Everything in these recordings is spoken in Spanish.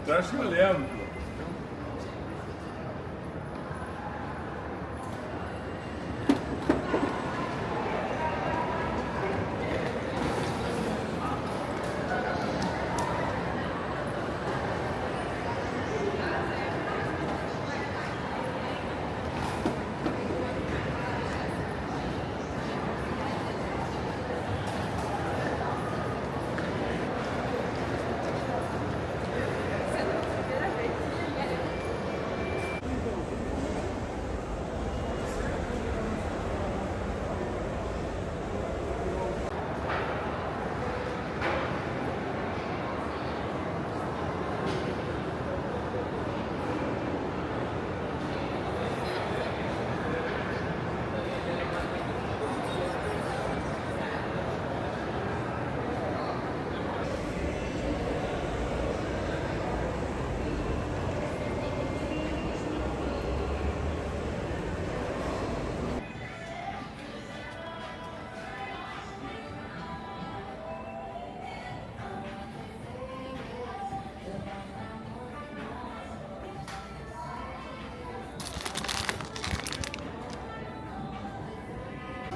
Tu acha que eu levo, pô?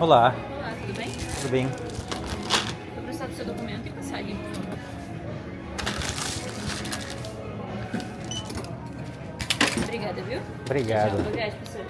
Olá, Olá, tudo bem? tudo bem? Vou precisar do seu documento e passagem, por favor. Obrigada, viu? Obrigado. Tchau, boa viagem, professor.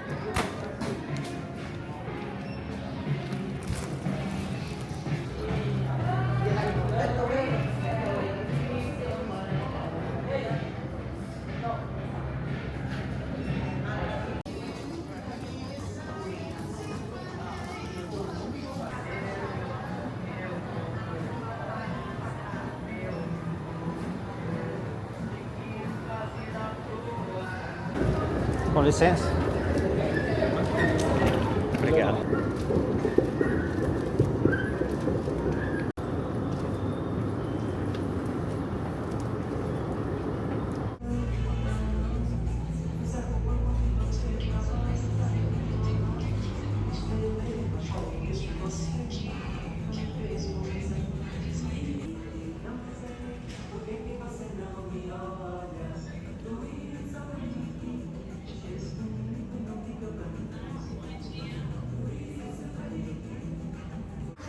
Com licença. Obrigado.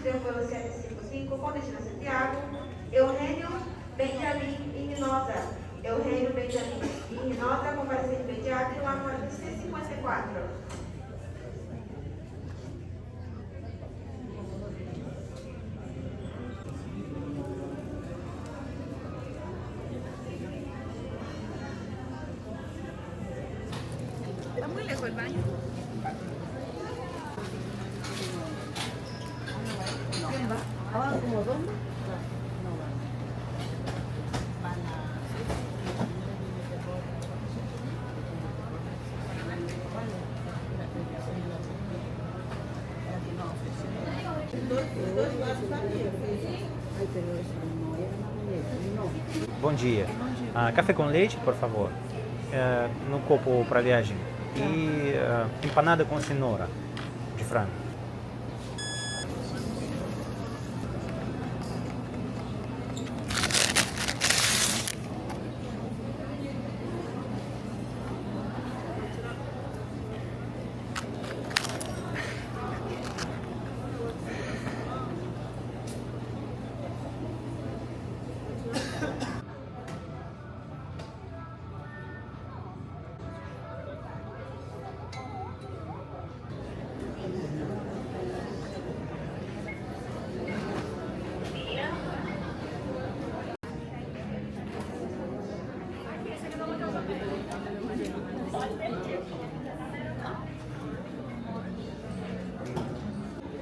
Pelo 755, com destino a Santiago, Eugênio Benjamin Ignosa. Eugênio Benjamin Ignosa, comparecente imediato, lá no ano 154. Está muy lejos el baño. Ahora como dónde? Bom dia. Café com leite, por favor. No copo para viagem. E empanada com cenoura de frango.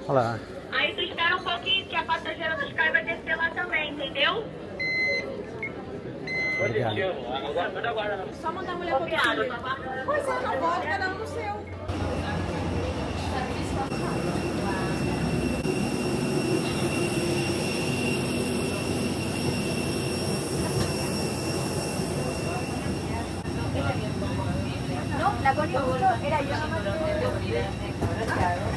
Olá. Aí tu espera um pouquinho que a passageira do Sky vai descer lá também, entendeu? Obrigado. Só mandar a mulher pra Obrigada. Pois é, não pode, cada um no seu. No, la Connie justo era yo nomás que...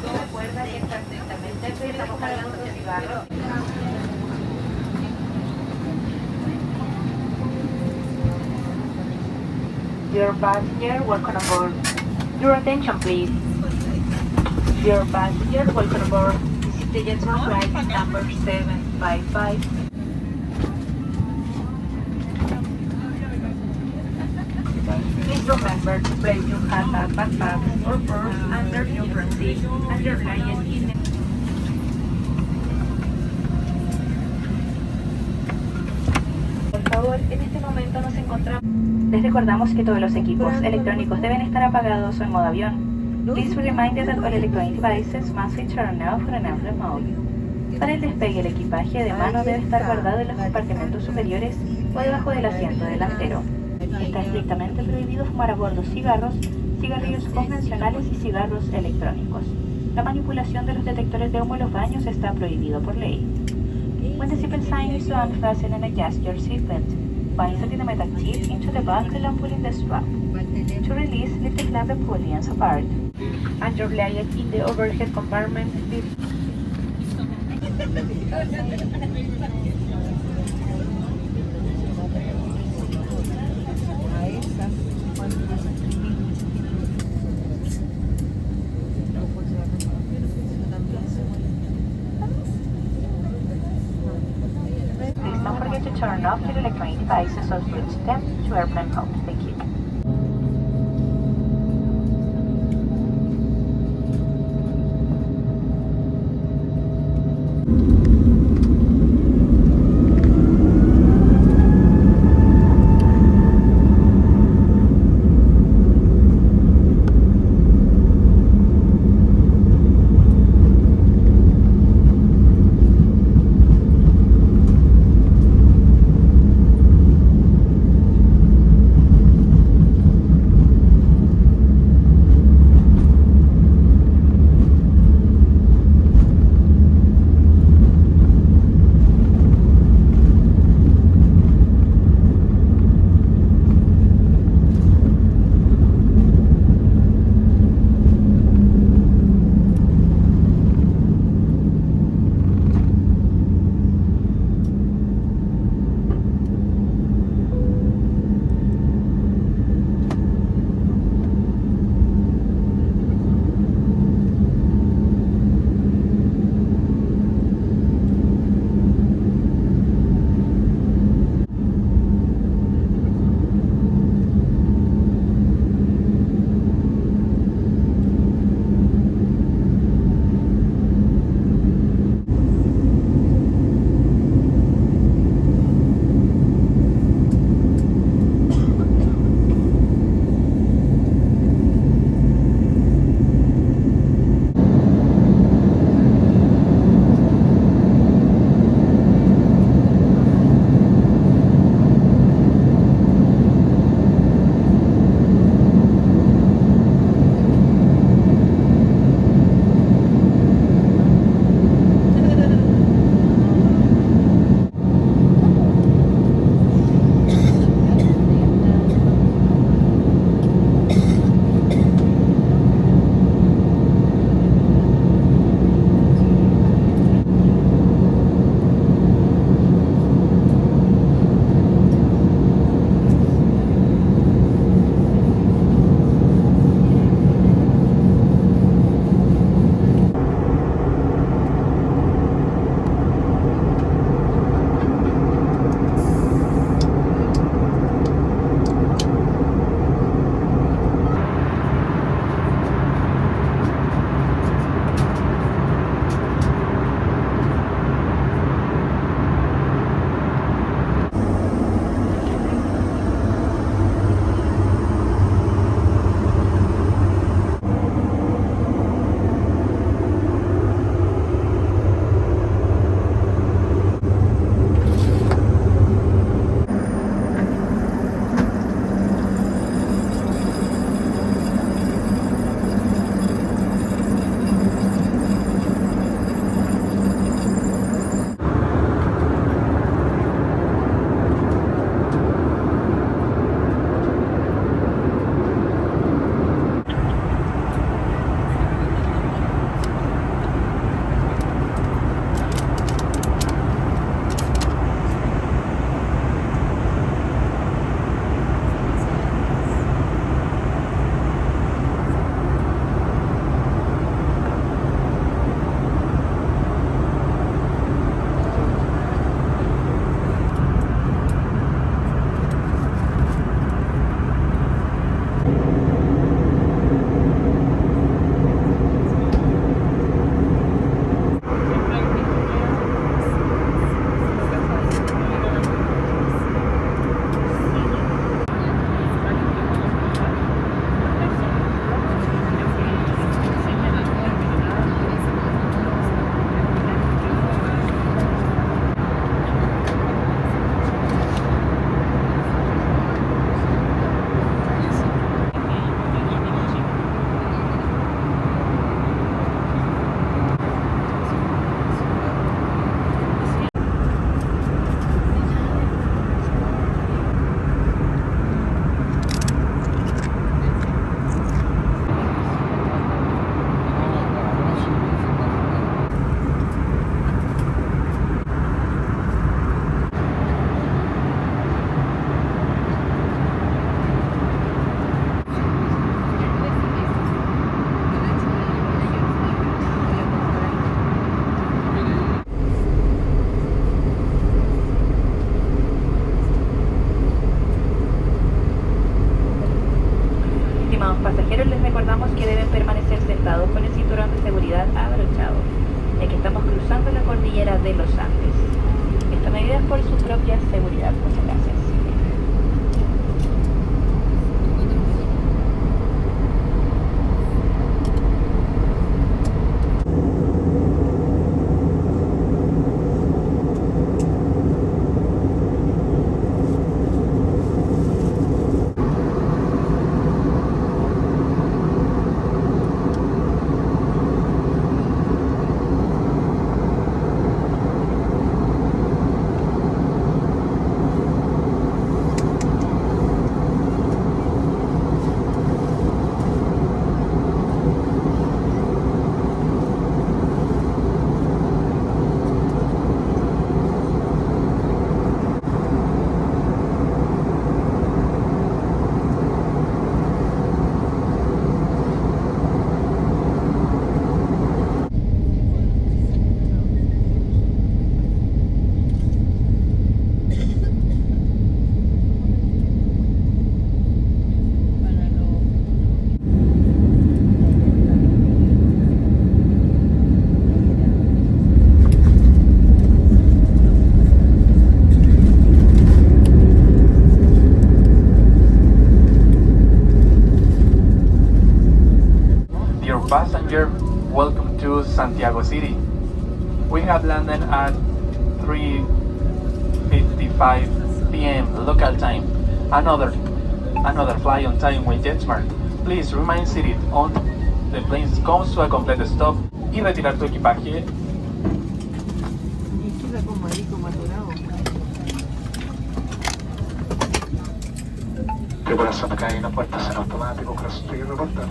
Todo cuerda y está estrictamente, pero estamos cargando de cigarro. Dear passenger, welcome aboard. Your attention please. Dear passenger, welcome aboard. This is the Jetson flight number 755. Please remember to place your handbag, backpack, or purse under your front seat and your luggage in the... Por favor, en este momento nos encontramos... Les recordamos que todos los equipos electrónicos deben estar apagados o en modo avión. Please be reminded that all electronic devices must be turned off or in airplane mode. Para el despegue, el equipaje de mano debe estar guardado en los compartimentos superiores o debajo del asiento delantero. Está estrictamente prohibido fumar a bordo cigarros, cigarrillos convencionales y cigarros electrónicos. La manipulación de los detectores de humo en los baños está prohibido por ley. When the seatbelt sign is to unfasten and adjust your seatbelt, by inserting the metal tip into the buckle and pulling the strap. To release, lift the flap and pull the ends apart. And your luggage in the overhead compartment. Please don't forget to turn off your electronic devices or switch them to airplane mode. Thank you. A los pasajeros les recordamos que deben permanecer sentados con el cinturón de seguridad abrochado, ya que estamos cruzando la cordillera de los Andes. Esta medida es por su propia seguridad. Muchas gracias. Dear passenger, welcome to Santiago City. We have landed at 3:55 p.m. local time. Another flight on time with JetSmart. Please remain seated on the plane comes to a complete stop y retirar tu equipaje. Y queda como ahí, como atorado. Tripulación acá hay una puerta en automático, cross y reportar.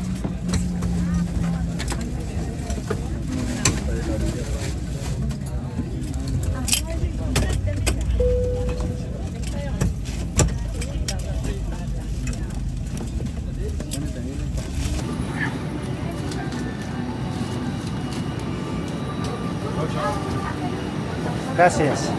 Gracias.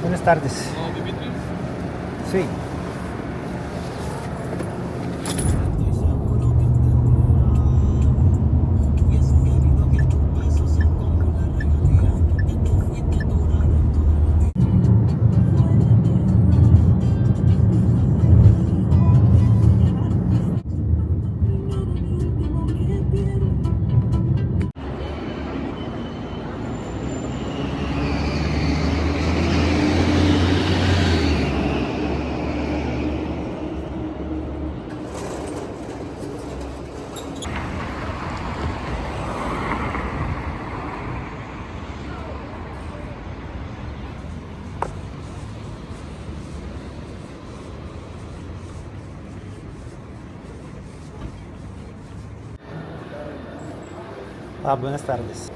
Buenas tardes. Sí. Buenas tardes.